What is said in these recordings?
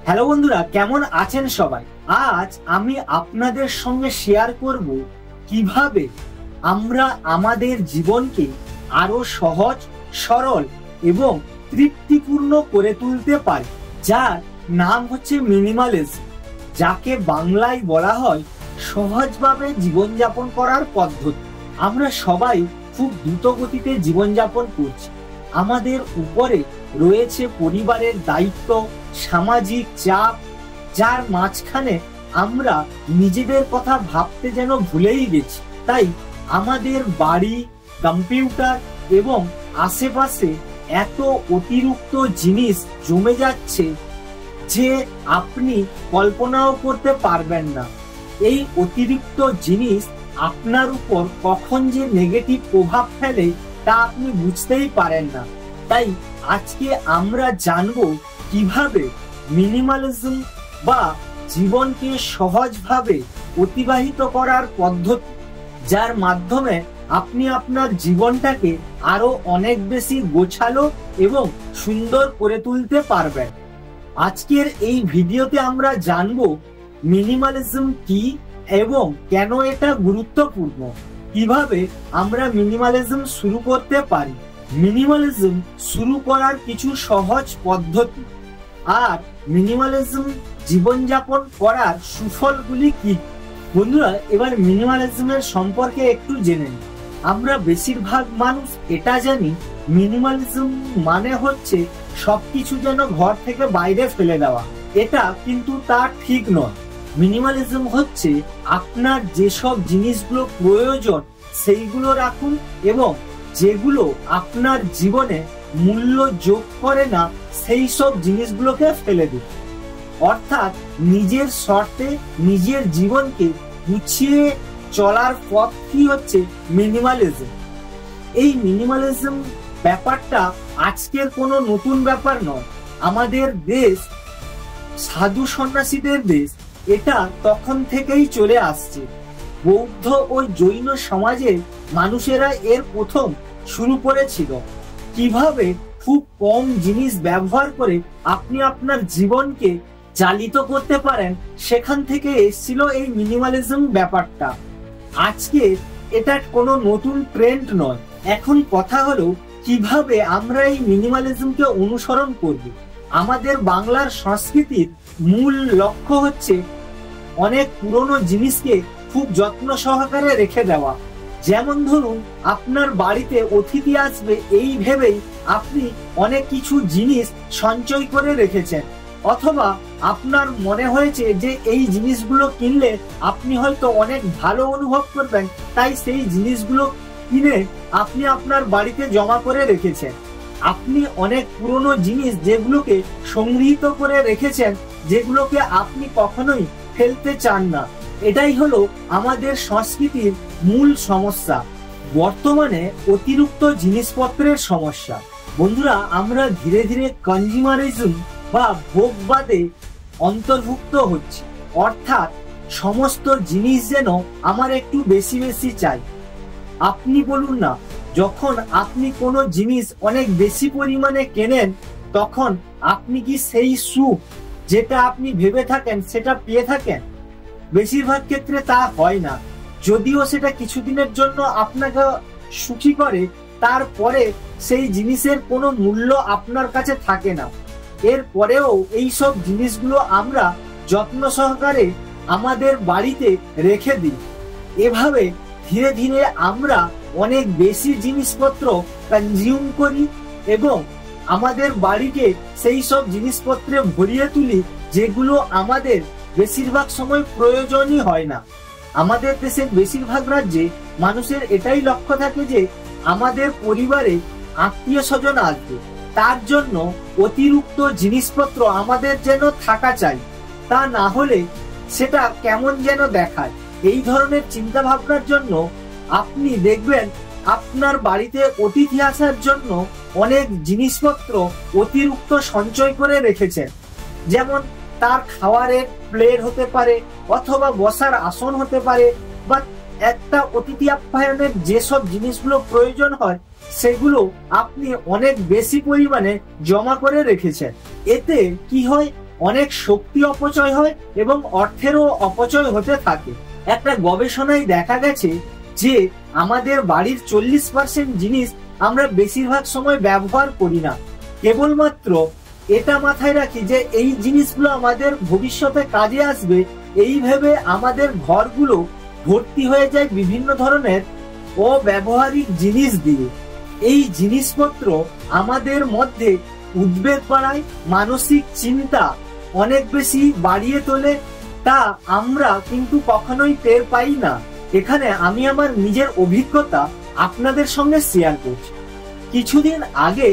Hello বন্ধুরা, কেমন আছেন সবাই? আজ আমি আপনাদের সঙ্গে শেয়ার করব কিভাবে আমরা আমাদের জীবনকে আরো সহজ, সরল এবং তৃপ্তিপূর্ণ করে তুলতে পারি, যার নাম হচ্ছে মিনিমালিজম, যাকে বাংলায় বলা হয় সহজভাবে জীবনযাপন করার পদ্ধতি। আমরা সবাই খুব দ্রুত গতিতে জীবনযাপন করছি। আমাদের উপরে রয়েছে পরিবারের দায়িত্ব, সামাজিক চাপ, যার মাঝখানে আমরা নিজেদের কথা ভাবতে যেন ভুলেই গেছি। তাই আমাদের বাড়ি, কম্পিউটার এবং আশেপাশে এত অতিরিক্ত জিনিস জমে যাচ্ছে যে আপনি কল্পনাও করতে পারবেন না। এই অতিরিক্ত জিনিস আপনার উপর কখন যে নেগেটিভ প্রভাব ফেলে তা আপনি বুঝতেই পারেন না। তাই আজকে আমরা জানবো কিভাবে মিনিমালিজম বা জীবনকে সহজভাবে অতিবাহিত করার পদ্ধতি, যার মাধ্যমে আপনি আপনার জীবনটাকে আরো অনেক বেশি গোছালো এবং সুন্দর করে তুলতে পারবেন। আজকের এই ভিডিওতে আমরা জানবো মিনিমালিজম কি এবং কেন এটা গুরুত্বপূর্ণ, কিভাবে আমরা মিনিমালিজম শুরু করতে পারি, মিনিমালিজম শুরু করার কিছু সহজ পদ্ধতি, আর মিনিমালিজম জীবনযাপন করার সুফলগুলি কি। বন্ধুরা, এবার মিনিমালিজমের সম্পর্কে একটু জেনে নিই। আমরা বেশিরভাগ মানুষ এটা জানি মিনিমালিজম মানে হচ্ছে সবকিছু যেন ঘর থেকে বাইরে ফেলে দেওয়া। এটা কিন্তু তা ঠিক নয়। মিনিমালিজম হচ্ছে আপনার যেসব জিনিসগুলো প্রয়োজন সেইগুলো রাখুন এবং যেগুলো আপনার জীবনে মূল্য যোগ করে না সেই সব জিনিসগুলোকে ফেলে দিন। অর্থাৎ নিজের শর্তে নিজের জীবনকে গুছিয়ে চলার পথই হচ্ছে মিনিমালিজম। এই মিনিমালিজম ব্যাপারটা আজকের কোনো নতুন ব্যাপার নয়। আমাদের দেশ সাধু সন্ন্যাসীদের দেশ, এটা তখন থেকেই চলে আসছে। বৌদ্ধ ও জৈন সমাজের মানুষেরা এর প্রথম শুরু করেছিল। কিভাবে খুব কম জিনিস ব্যবহার করে আপনি আপনার জীবনকে চালিত করতে পারেন, সেখান থেকে এসেছিল এই মিনিমালিজম ব্যাপারটা। আজকে এটা কোনো নতুন ট্রেন্ড নয়। এখন কথা হলো কিভাবে আমরা এই মিনিমালিজমকে অনুসরণ করব। আমাদের বাংলার সংস্কৃতির মূল লক্ষ্য হচ্ছে অনেক পুরনো জিনিসকে খুব যত্ন সহকারে রেখে দেওয়া। যেমন ধরুন, আপনার বাড়িতে অতিথি আসবে এই ভেবেই আপনি অনেক কিছু জিনিস সঞ্চয় করে রেখেছেন, অথবা আপনার মনে হয়েছে যে এই জিনিসগুলো কিনলে আপনি হয়তো অনেক ভালো অনুভব করবেন, তাই সেই জিনিসগুলো কিনে আপনি আপনার বাড়িতে জমা করে রেখেছেন। আপনি অনেক পুরনো জিনিস যেগুলোকে সংগৃহীত করে রেখেছেন, যেগুলোকে আপনি কখনোই ফেলতে চান না। এটাই হলো আমাদের সংস্কৃতির মূল সমস্যা, বর্তমানে অতিরিক্ত জিনিসপত্রের সমস্যা। বন্ধুরা, আমরা ধীরে ধীরে কনজিউমারিজম বা ভোগবাদে অন্তর্ভুক্ত হচ্ছে। অর্থাৎ সমস্ত জিনিস যেন আমার একটু বেশি বেশি চাই। আপনি বলুন না, যখন আপনি কোনো জিনিস অনেক বেশি পরিমাণে কেনেন, তখন আপনি কি সেই সুখ যেটা আপনি ভেবে থাকেন সেটা পেয়ে থাকেন? বেশিরভাগ ক্ষেত্রে তা হয় না। যদিও সেটা কিছুদিনের জন্য আপনাকে সুখী করে, তারপরে সেই জিনিসের কোনো মূল্য আপনার কাছে থাকে না। এরপরেও এই সব জিনিসগুলো আমরা যত্ন সহকারে আমাদের বাড়িতে রেখে দিই। এভাবে ধীরে ধীরে আমরা অনেক বেশি জিনিসপত্র কনজিউম করি এবং আমাদের বাড়িকে সেই সব জিনিসপত্রে ভরিয়ে তুলি, যেগুলো আমাদের বেশিরভাগ সময় প্রয়োজনই হয় না। আমাদের দেশের বেশিরভাগ রাজ্যে মানুষের এটাই লক্ষ্য থাকে যে আমাদের পরিবারে আত্মীয় স্বজন আসবে, তার জন্য অতিরিক্ত জিনিসপত্র আমাদের যেন থাকা চাই, তা না হলে সেটা কেমন যেন দেখায়। এই ধরনের চিন্তা ভাবনার জন্য আপনি দেখবেন আপনার বাড়িতে অতিথি আসার জন্য অনেক জিনিসপত্র অতিরিক্ত সঞ্চয় করে রেখেছেন। যেমন তার খাবারের প্লেট হতে পারে, অথবা বসার আসন হতে পারে, বা একটা অতিথি আপ্যায়নের যেসব জিনিসগুলো প্রয়োজন হয় সেগুলো আপনি অনেক বেশি পরিমাণে জমা করে রেখেছেন। এতে কি হয়, অনেক শক্তি অপচয় হয় এবং অর্থেরও অপচয় হতে থাকে। একটা গবেষণায় দেখা গেছে যে আমাদের বাড়ির 40% জিনিস আমরা বেশিরভাগ সময় ব্যবহার করি না। কেবলমাত্র এটা মাথায় রাখি যে এই জিনিসগুলো আমাদের ভবিষ্যতে কাজে আসবে, এই ভেবে আমাদের ঘরগুলো ভর্তি হয়ে যায় বিভিন্ন ধরনের অব্যবহারিক জিনিস দিয়ে। এই জিনিসপত্র আমাদের মধ্যে উদ্বেগ বাড়ায়, মানসিক চিন্তা অনেক বেশি বাড়িয়ে তোলে, তা আমরা কিন্তু কখনোই টের পাই না। এখানে আমি আমার নিজের অভিজ্ঞতা আপনাদের সঙ্গে শেয়ার করছি। কিছুদিন আগে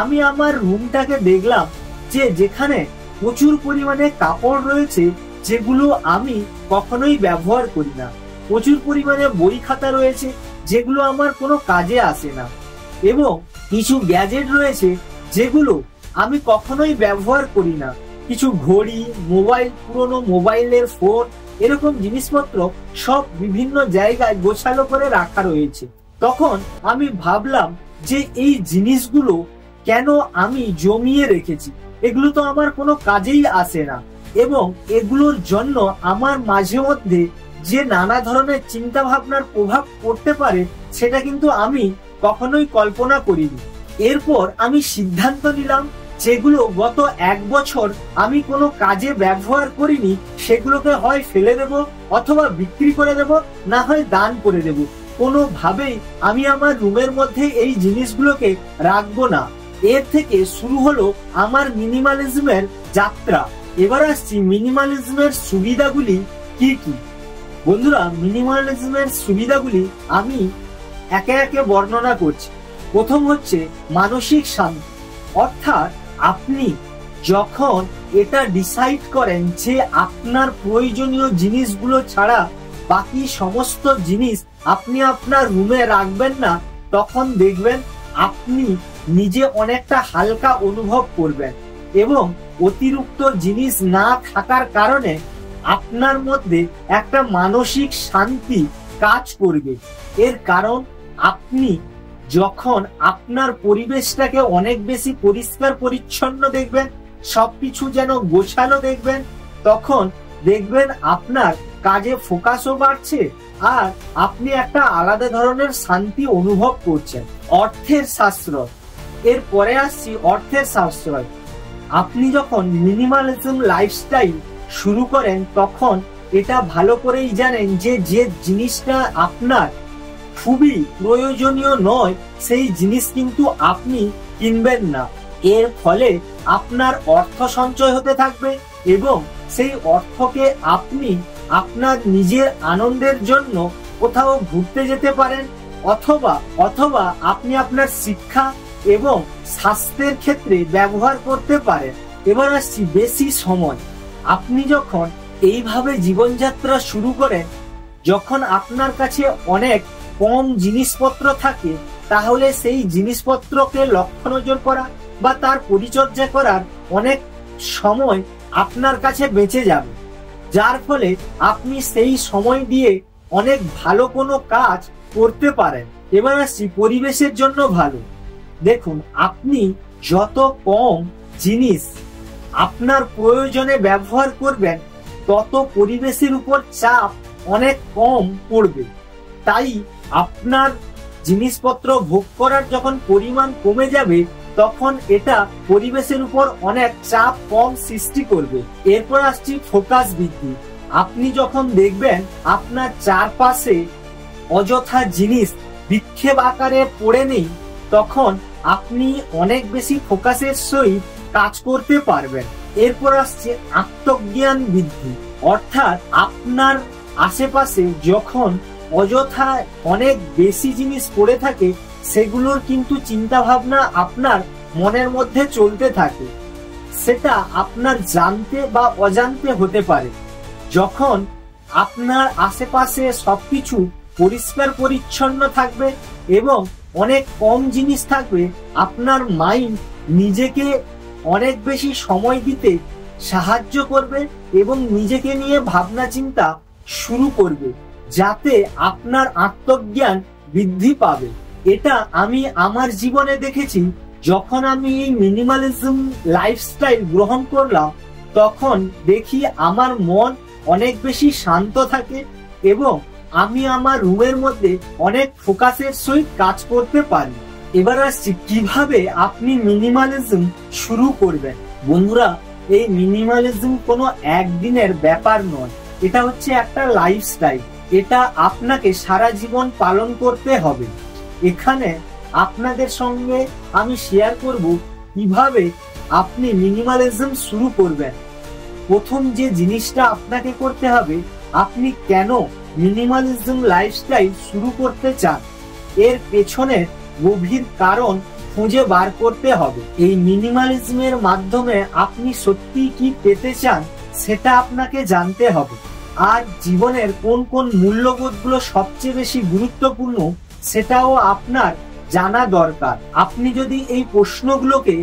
আমি আমার রুমটাকে দেখলাম যে যেখানে প্রচুর পরিমাণে কাপড় রয়েছে যেগুলো আমি কখনোই ব্যবহার করি না, প্রচুর পরিমাণে বই খাতা রয়েছে যেগুলো আমার কোনো কাজে আসে না, এবং কিছু গ্যাজেট রয়েছে যেগুলো আমি কখনোই ব্যবহার করি না। কিছু ঘড়ি, মোবাইল, পুরনো মোবাইলের ফোন, এরকম জিনিসপত্র সব বিভিন্ন জায়গায় গোছালো করে রাখা রয়েছে। তখন আমি ভাবলাম যে এই জিনিসগুলো কেন আমি জমিয়ে রেখেছি, এগুলো তো আমার কোনো কাজেই আসে না, এবং এগুলোর জন্য আমার মাঝে মধ্যে যে নানা ধরনের চিন্তা ভাবনার প্রভাব পড়তে পারে সেটা কিন্তু আমি কখনোই কল্পনা করিনি। এরপর আমি সিদ্ধান্ত নিলাম যেগুলো গত 1 বছর আমি কোনো কাজে ব্যবহার করিনি সেগুলোকে হয় ফেলে দেব, অথবা বিক্রি করে দেব, না হয় দান করে দেব। কোনোভাবেই আমি আমার রুমের মধ্যে এই জিনিসগুলোকে রাখবো না। এর থেকে শুরু হলো আমার মিনিমালিজমের যাত্রা। এবার আসছি মিনিমালিজমের সুবিধাগুলি কি কি। বন্ধুরা, মিনিমালিজমের সুবিধাগুলি আমি একে একে বর্ণনা করছি। প্রথম হচ্ছে মানসিক শান্তি। অর্থাৎ আপনি যখন এটা ডিসাইড করেন যে আপনার প্রয়োজনীয় জিনিসগুলো ছাড়া বাকি সমস্ত জিনিস আপনি আপনার রুমে রাখবেন না, তখন দেখবেন আপনি নিজে অনেকটা হালকা অনুভব করবেন, এবং অতিরিক্ত জিনিস না থাকার কারণে আপনার মধ্যে একটা মানসিক শান্তি কাজ করবে। এর কারণ আপনি যখন আপনার পরিবেশটাকে অনেক বেশি পরিষ্কার পরিচ্ছন্ন দেখবেন, সবকিছু যেন গোছালো দেখবেন, তখন দেখবেন আপনার কাজে ফোকাসও বাড়ছে আর আপনি একটা আলাদা ধরনের শান্তি অনুভব করছেন। অর্থের সাশ্রয়। এর পরে আসছি অর্থের সাশ্রয়। আপনি যখন মিনিমালিজম লাইফস্টাইল শুরু করেন তখন এটা ভালো করেই জানেন যে যে জিনিসটা আপনার খুবই প্রয়োজনীয় নয় সেই জিনিস কিন্তু আপনি কিনবেন না। এর ফলে আপনার অর্থ সঞ্চয় হতে থাকবে এবং সেই অর্থকে আপনি আপনার নিজের আনন্দের জন্য কোথাও ঘুরতে যেতে পারেন, অথবা আপনি আপনার শিক্ষা এবং স্বাস্থ্যের ক্ষেত্রে ব্যবহার করতে পারেন। এবার আসছি বেশি সময়। আপনি যখন এইভাবে জীবনযাত্রা শুরু করেন, যখন আপনার কাছে অনেক কম জিনিসপত্র থাকে, তাহলে সেই জিনিসপত্রকে লক্ষ্য নজর করা বা তার পরিচর্যা করার অনেক সময় আপনার কাছে বেঁচে যাবে, যার ফলে আপনি সেই সময় দিয়ে অনেক ভালো কোনো কাজ করতে পারেন। এবার আসছি পরিবেশের জন্য ভালো। দেখুন, আপনি যত কম জিনিস আপনার প্রয়োজনে ব্যবহার করবেন তত পরিবেশের উপর চাপ অনেক কম পড়বে। তাই আপনার জিনিসপত্র ভোগ করার যখন পরিমাণ কমে যাবে তখন এটা পরিবেশের উপর অনেক চাপ কম সৃষ্টি করবে। এরপর আসছি ফোকাস বৃদ্ধি। আপনি যখন দেখবেন আপনার চারপাশে অযথা জিনিস বিক্ষেপ আকারে পড়ে নেই, তখন আপনি অনেক বেশি ফোকাসের সহিত কাজ করতে পারবেন। এরপর আসছে আত্মজ্ঞান বৃদ্ধি। অর্থাৎ আপনার আশেপাশে যখন অযথা অনেক বেশি জিনিস পড়ে থাকে, সেগুলোর কিন্তু চিন্তা ভাবনা আপনার মনের মধ্যে চলতে থাকে, সেটা আপনার জানতে বা অজান্তে হতে পারে। যখন আপনার আশেপাশে সবকিছু পরিষ্কার পরিচ্ছন্ন থাকবে এবং অনেক কম জিনিস থাকবে, আপনার মাইন্ড নিজেকে অনেক বেশি সময় দিতে সাহায্য করবে এবং নিজেকে নিয়ে ভাবনা চিন্তা শুরু করবে, যাতে আপনার আত্মজ্ঞান বৃদ্ধি পাবে। এটা আমি আমার জীবনে দেখেছি। যখন আমি এই মিনিমালিজম লাইফস্টাইল গ্রহণ করলাম তখন দেখি আমার মন অনেক বেশি শান্ত থাকে এবং আমি আমার রুমের মধ্যে অনেক ফোকাসের সহিত কাজ করতে পারি। এবার আসছি কিভাবে আপনি মিনিমালিজম শুরু করবেন। বন্ধুরা, এই মিনিমালিজম কোনো একদিনের ব্যাপার নয়, এটা হচ্ছে একটা লাইফস্টাইল। এটা আপনাকে সারা জীবন পালন করতে হবে। এখানে আপনাদের সঙ্গে আমি শেয়ার করব কিভাবে আপনি মিনিমালিজম শুরু করবেন। প্রথম যে জিনিসটা আপনাকে করতে হবে, আপনি কেন মিনিমালিজম লাইফস্টাইল শুরু করতে চান, এর পেছনে গভীর কারণ খুঁজে বার করতে হবে। এই মিনিমালিজমের মাধ্যমে আপনি সত্যি কি পেতে চান সেটা আপনাকে জানতে হবে। আর জীবনের কোন কোন মূল্যবোধগুলো সবচেয়ে বেশি গুরুত্বপূর্ণ সেটাও আপনার জানা দরকার। আপনি যদি এই প্রশ্নগুলোকে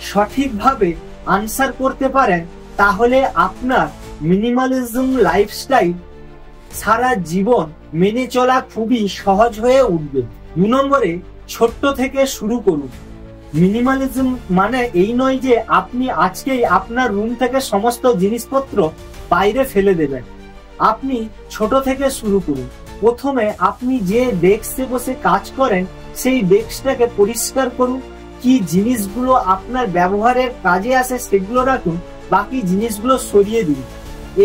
সঠিকভাবে আনসার করতে পারেন তাহলে আপনার মিনিমালিজম লাইফস্টাইল সারা জীবন মেনে চলা খুবই সহজ হয়ে উঠবে। 2 নম্বরে, ছোট্ট থেকে শুরু করুন। মিনিমালিজম মানে এই নয় যে আপনি আজকেই আপনার রুম থেকে সমস্ত জিনিসপত্র বাইরে ফেলে দেবেন। আপনি ছোট থেকে শুরু করুন। প্রথমে আপনি যে ডেস্কে বসে কাজ করেন সেই ডেস্কটাকে পরিষ্কার করুন। কি জিনিসগুলো আপনার ব্যবহারের কাজে আসে সেগুলো রাখুন, বাকি জিনিসগুলো সরিয়ে দিন।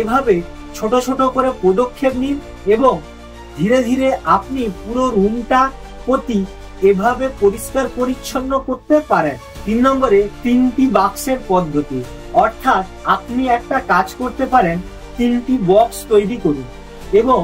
এভাবে ছোট ছোট করে পদক্ষেপ নিন এবং ধীরে ধীরে আপনি পুরো রুমটা প্রতি এভাবে পরিষ্কার পরিচ্ছন্ন করতে পারেন। 3 নম্বরে, 3টি বাক্সের পদ্ধতি। অর্থাৎ আপনি একটা কাজ করতে পারেন, 3টি বক্স তৈরি করুন এবং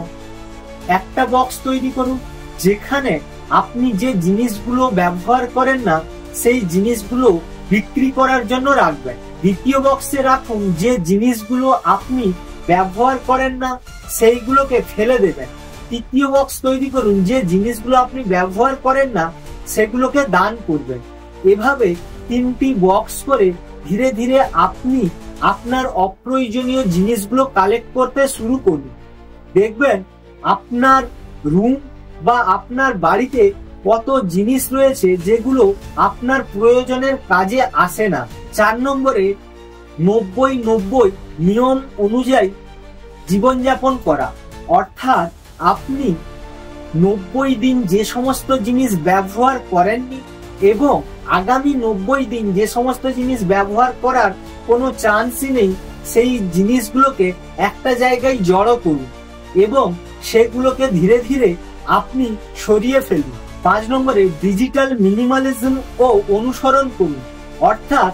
একটা বক্স তৈরি করুন যেখানে আপনি যে জিনিসগুলো ব্যবহার করেন না সেই জিনিসগুলো বিক্রি করার জন্য রাখবেন। দ্বিতীয় বক্সে রাখুন যে জিনিসগুলো আপনি ব্যবহার করেন না সেইগুলোকে ফেলে দেবেন। তৃতীয় বক্স তৈরি করুন যে জিনিসগুলো আপনি ব্যবহার করেন না সেগুলোকে দান করবেন। এভাবে 3টি বক্স করে ধীরে ধীরে আপনি আপনার অপ্রয়োজনীয় জিনিসগুলো কালেক্ট করতে শুরু করুন। দেখবেন আপনার রুম বা আপনার বাড়িতে কত জিনিস রয়েছে যেগুলো আপনার প্রয়োজনের কাজে আসে না। 4 নম্বরে, 90-90 নিয়ম অনুযায়ী জীবনযাপন করা। অর্থাৎ আপনি 90 দিন যে সমস্ত জিনিস ব্যবহার করেননি এবং আগামী 90 দিন যে সমস্ত জিনিস ব্যবহার করার কোনো চান্সই নেই সেই জিনিসগুলোকে একটা জায়গায় জড়ো করুন এবং সেগুলোকে ধীরে ধীরে আপনি সরিয়ে ফেলুন। 5 নম্বরে, ডিজিটাল মিনিমালিজম ও অনুসরণ করুন। অর্থাৎ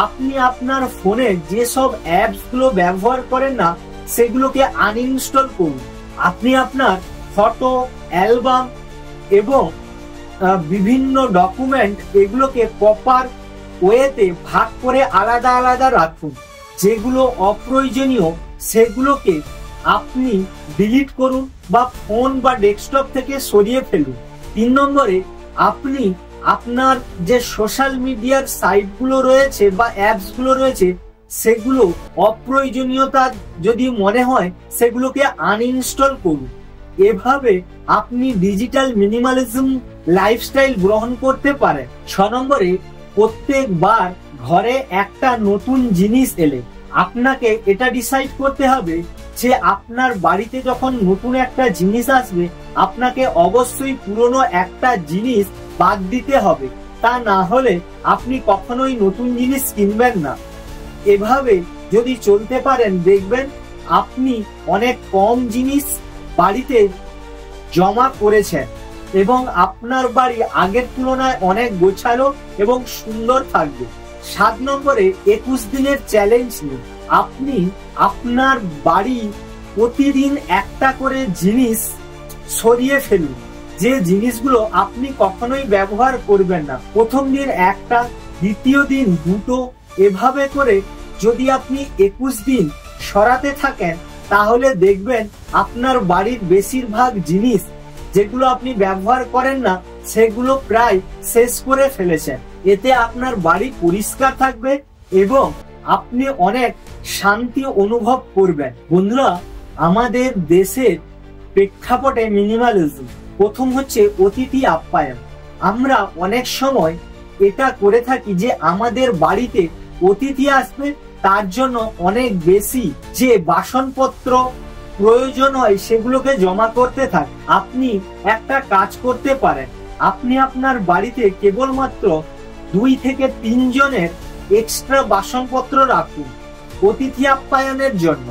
আপনি আপনার ফোনে যেসব অ্যাপসগুলো ব্যবহার করেন না সেগুলোকে আনইনস্টল করুন। আপনি আপনার ফটো, অ্যালবাম এবং বিভিন্ন ডকুমেন্ট এগুলোকে প্রপার ওয়েতে ভাগ করে আলাদা আলাদা রাখুন। যেগুলো অপ্রয়োজনীয় সেগুলোকে আপনি ডিলিট করুন বা ফোন বা ডেস্কটপ থেকে সরিয়ে ফেলুন। 3 নম্বরে, আপনি আপনার যে সোশ্যাল মিডিয়ার সাইটগুলো রয়েছে বা অ্যাপসগুলো রয়েছে সেগুলো অপ্রয়োজনীয়তা যদি মনে হয় সেগুলোকে আনইনস্টল করুন। এভাবে আপনি ডিজিটাল মিনিমালিজম লাইফস্টাইল গ্রহণ করতে পারেন। 6 নম্বরে, প্রত্যেকবার ঘরে একটা নতুন জিনিস এলে আপনাকে এটা ডিসাইড করতে হবে যে আপনার বাড়িতে যখন নতুন একটা জিনিস আসবে আপনাকে অবশ্যই পুরনো একটা জিনিস বাদ দিতে হবে, তা না হলে আপনি কখনোই নতুন জিনিস কিনবেন না। এভাবে যদি চলতে পারেন দেখবেন আপনি অনেক কম জিনিস বাড়িতে জমা করেছেন এবং আপনার বাড়ি আগের তুলনায় অনেক গোছালো এবং সুন্দর থাকবে। 7 নম্বরে, 21 দিনের চ্যালেঞ্জ নিন। আপনি আপনার বাড়ি প্রতিদিন একটা করে জিনিস সরিয়ে ফেলুন, যে জিনিসগুলো আপনি কখনোই ব্যবহার করবেন না। প্রথম দিন একটা, দ্বিতীয় দিন 2টো, এভাবে করে যদি আপনি 21 দিন সরাতে থাকেন তাহলে দেখবেন আপনার বাড়ির বেশিরভাগ জিনিস যেগুলো আপনি ব্যবহার করেন না সেগুলো প্রায় শেষ করে ফেলেছেন। এতে আপনার বাড়ি পরিষ্কার থাকবে এবং আপনি অনেক শান্তি অনুভব করবেন। বন্ধুরা, আমাদের দেশের প্রেক্ষাপটে মিনিমালিজম প্রথম হচ্ছে অতিথি আপ্যায়ন। আমরা অনেক সময় এটা করে থাকি যে আমাদের বাড়িতে অতিথি আসবে তার জন্য অনেক বেশি যে বাসনপত্র প্রয়োজন হয় সেগুলোকে জমা করতে থাকে। আপনি একটা কাজ করতে পারেন, আপনি আপনার বাড়িতে কেবলমাত্র 2 থেকে 3 জনের এক্সট্রা বাসনপত্র রাখুন অতিথি আপ্যায়নের জন্য।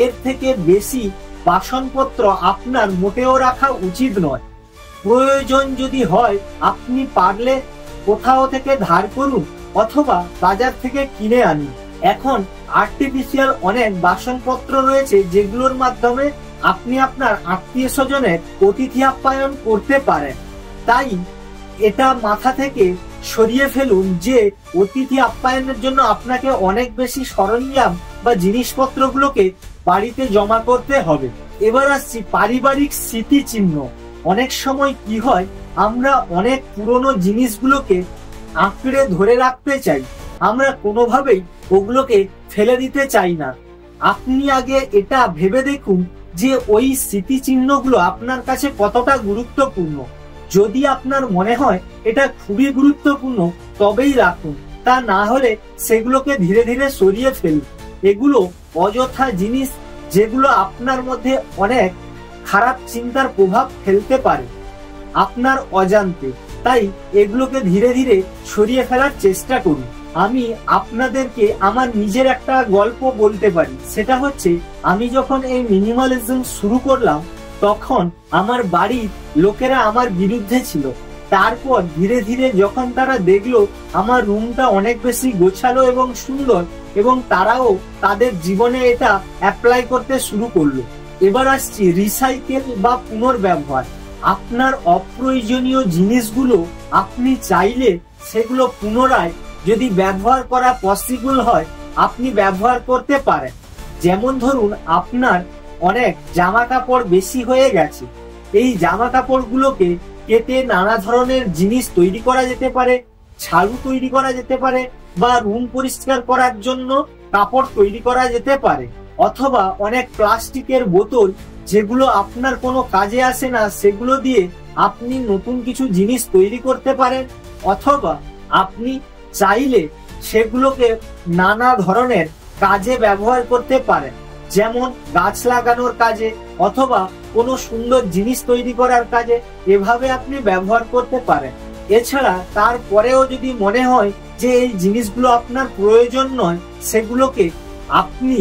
এর থেকে বেশি বাসনপত্র আপনার মোটেও রাখা উচিত নয়। প্রয়োজন যদি হয় আপনি পারলে কোথাও থেকে ধার করুন অথবা বাজার থেকে কিনে আনুন। এখন আর্টিফিশিয়াল অনেক বাসনপত্র রয়েছে যেগুলোর মাধ্যমে আপনি আপনার আত্মীয় স্বজনের অতিথি আপ্যায়ন করতে পারেন। তাই এটা মাথা থেকে সরিয়ে ফেলুন যে অতিথি আপ্যায়নের জন্য আপনাকে অনেক বেশি সরঞ্জাম বা জিনিসপত্রগুলোকে বাড়িতে জমা করতে হবে। এবার আসছি পারিবারিক স্মৃতিচিহ্ন। অনেক সময় কি হয়, আমরা অনেক পুরনো জিনিসগুলোকে আঁকড়ে ধরে রাখতে চাই, আমরা কোনোভাবেই ওগুলোকে ফেলে দিতে চাই না। আপনি আগে এটা ভেবে দেখুন যে ওই স্মৃতিচিহ্নগুলো আপনার কাছে কতটা গুরুত্বপূর্ণ। যদি আপনার মনে হয় এটা খুবই গুরুত্বপূর্ণ তবেই রাখুন, তা না হলে সেগুলোকে ধীরে ধীরে সরিয়ে ফেলুন। এগুলো অযথা জিনিস যেগুলো আপনার মধ্যে অনেক খারাপ চিন্তার প্রভাব ফেলতে পারে আপনার অজান্তে। তাই এগুলোকে ধীরে ধীরে সরিয়ে ফেলার চেষ্টা করুন। আমি আপনাদেরকে আমার নিজের একটা গল্প বলতে পারি। সেটা হচ্ছে, আমি যখন এই মিনিমালিজম শুরু করলাম তখন আমার বাড়ির লোকেরা আমার বিরুদ্ধে ছিল। তারপর ধীরে ধীরে যখন তারা দেখলো আমার রুমটা অনেক বেশি গোছালো এবং সুন্দর, এবং তারাও তাদের জীবনে এটা অ্যাপ্লাই করতে শুরু করলো। এবার আসছি রিসাইকেল বা পুনর্ব্যবহার। আপনার অপ্রয়োজনীয় জিনিসগুলো আপনি চাইলে সেগুলো পুনরায় যদি ব্যবহার করা পসিবল হয় আপনি ব্যবহার করতে পারেন। যেমন ধরুন, আপনার অনেক জামা কাপড় বেশি হয়ে গেছে, এই জামা কাপড়গুলোকে কেটে নানা ধরনের জিনিস তৈরি করা যেতে পারে, ঝাড়ু তৈরি করা যেতে পারে, বা রুম পরিষ্কার করার জন্য কাপড় তৈরি করা যেতে পারে। অথবা অনেক প্লাস্টিকের বোতল যেগুলো আপনার কোনো কাজে আসে না সেগুলো দিয়ে আপনি নতুন কিছু জিনিস তৈরি করতে পারেন। অথবা আপনি চাইলে সেগুলোকে নানা ধরনের কাজে ব্যবহার করতে পারেন, যেমন গাছ লাগানোর কাজে অথবা কোনো সুন্দর জিনিস তৈরি করার কাজে। এভাবে আপনি ব্যবহার করতে পারেন। এছাড়া তারপরেও যদি মনে হয় যে এই জিনিসগুলো আপনার প্রয়োজন নয়, সেগুলোকে আপনি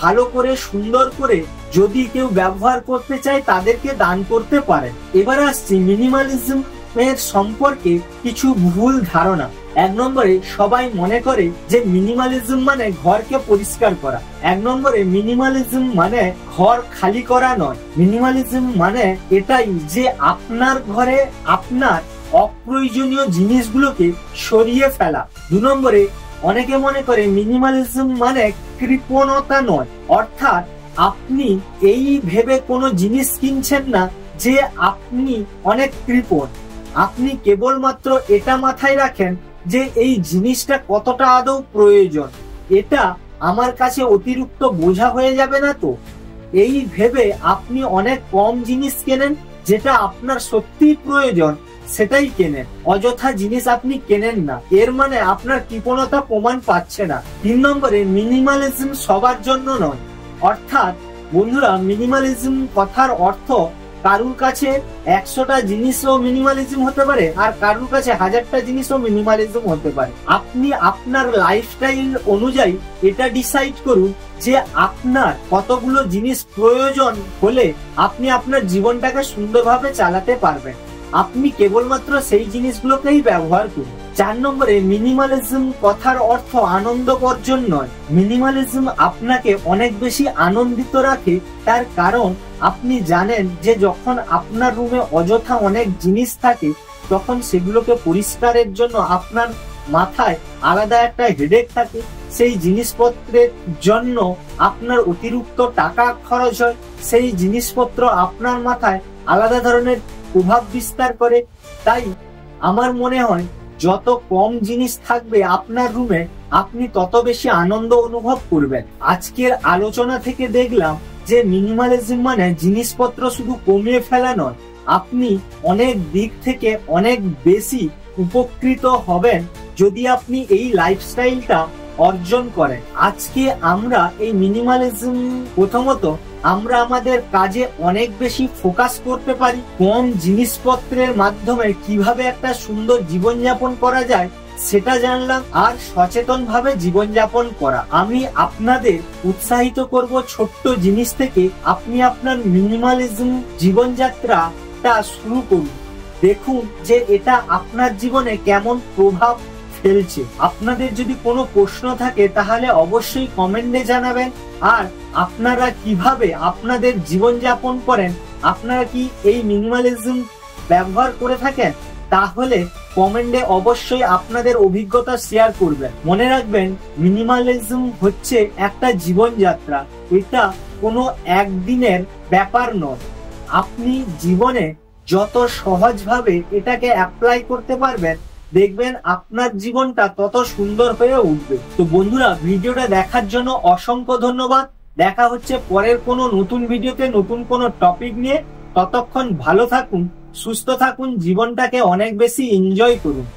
ভালো করে সুন্দর করে যদি কেউ ব্যবহার করতে চায় তাদেরকে দান করতে পারেন। এবার আসছি মিনিমালিজম এর সম্পর্কে কিছু ভুল ধারণা। 1 নম্বরে সবাই মনে করে যে মিনিমালিজম মানে ঘরকে পরিষ্কার করা। 1 নম্বরে মিনিমালিজম মানে ঘর খালি করা নয়। মিনিমালিজম মানে এটাই যে আপনার ঘরে আপনার অপ্রয়োজনীয় জিনিসগুলোকে সরিয়ে ফেলা। 2 নম্বরে অনেকে মনে করে মিনিমালিজম মানে কৃপণতা নয়, অর্থাৎ আপনি এই ভেবে কোনো জিনিস কিনছেন না যে আপনি অনেক কৃপণ। আপনি কেবলমাত্র এটা মাথায় রাখেন যে এই জিনিসটা কতটা আদৌ প্রয়োজন, এটা আমার কাছে অতিরিক্ত বোঝা হয়ে যাবে না তো। এই ভেবে আপনি অনেক কম জিনিস কেনেন, যেটা আপনার সত্যিই প্রয়োজন সেটাই কেনেন। অযথা জিনিস আপনি কেনেন না, এর মানে আপনার কৃপণতা প্রমাণ পাচ্ছে না। 3 নম্বরে মিনিমালিজম সবার জন্য নয়। অর্থাৎ বন্ধুরা, মিনিমালিজম কথার অর্থ কারুর কাছে 100টা জিনিসও মিনিমালিজম হতে পারে, আর কারুর কাছে 1000টা জিনিসও মিনিমালিজম হতে পারে। আপনি আপনার লাইফস্টাইল অনুযায়ী এটা ডিসাইড করুন যে আপনার কতগুলো জিনিস প্রয়োজন হলে আপনি আপনার জীবনটাকে সুন্দরভাবে চালাতে পারবেন। আপনি কেবলমাত্র সেই জিনিসগুলোকেই ব্যবহার করুন। 4 নম্বরে মিনিমালিজম কথার অর্থ আনন্দ বর্জন নয়। মিনিমালিজম আপনাকে অনেক বেশি আনন্দিত রাখে, তার কারণ আপনি জানেন যে যখন আপনার রুমে অযথা অনেক জিনিস থাকে তখন সেগুলোকে পরিষ্কারের জন্য আপনার মাথায় আলাদা একটা হেডেক থাকে। সেই জিনিসপত্রের জন্য আপনার অতিরিক্ত টাকা খরচ হয়, সেই জিনিসপত্র আপনার মাথায় আলাদা ধরনের প্রভাব বিস্তার করে। তাই আমার মনে হয় যত কম জিনিস থাকবে আপনার রুমে আপনি তত বেশি আনন্দ অনুভব করবেন। আজকের আলোচনা থেকে দেখলাম যে মিনিমালিজম মানে জিনিসপত্র শুধু কমিয়ে ফেলা নয়, আপনি অনেক দিক থেকে অনেক বেশি উপকৃত হবেন যদি আপনি এই লাইফস্টাইলটা অর্জন করেন। আজকে আমরা এই মিনিমালিজম, প্রথমত আমরা আমাদের কাজে অনেক বেশি ফোকাস করতে পারি। কম জিনিসপত্রের মাধ্যমে কিভাবে একটা সুন্দর জীবনযাপন করা যায় সেটা জানলাম, আর সচেতন ভাবে জীবনযাপন করা। আমি আপনাদের উৎসাহিত করব ছোট্ট জিনিস থেকে আপনি আপনার মিনিমালিজম জীবনযাত্রাটা শুরু করুন। দেখুন যে এটা আপনার জীবনে কেমন প্রভাব ফেলছে। আপনাদের যদি কোনো প্রশ্ন থাকে তাহলে অবশ্যই কমেন্টে জানাবেন। আর আপনারা কিভাবে আপনাদের জীবনযাপন করেন, আপনারা কি এই মিনিমালিজম ব্যবহার করে থাকেন, তাহলে কমেন্টে অবশ্যই আপনাদের অভিজ্ঞতা শেয়ার করবেন। মনে রাখবেন, মিনিমালিজম হচ্ছে একটা জীবনযাত্রা, এটা কোনো একদিনের ব্যাপার নয়। আপনি জীবনে যত সহজভাবে এটাকে অ্যাপ্লাই করতে পারবেন, দেখবেন আপনার জীবনটা তত সুন্দর হয়ে উঠবে। তো বন্ধুরা, ভিডিওটা দেখার জন্য অসংখ্য ধন্যবাদ। দেখা হচ্ছে পরের কোনো নতুন ভিডিওতে নতুন কোনো টপিক নিয়ে। ততক্ষণ ভালো থাকুন, সুস্থ থাকুন, জীবনটাকে অনেক বেশি এনজয় করুন।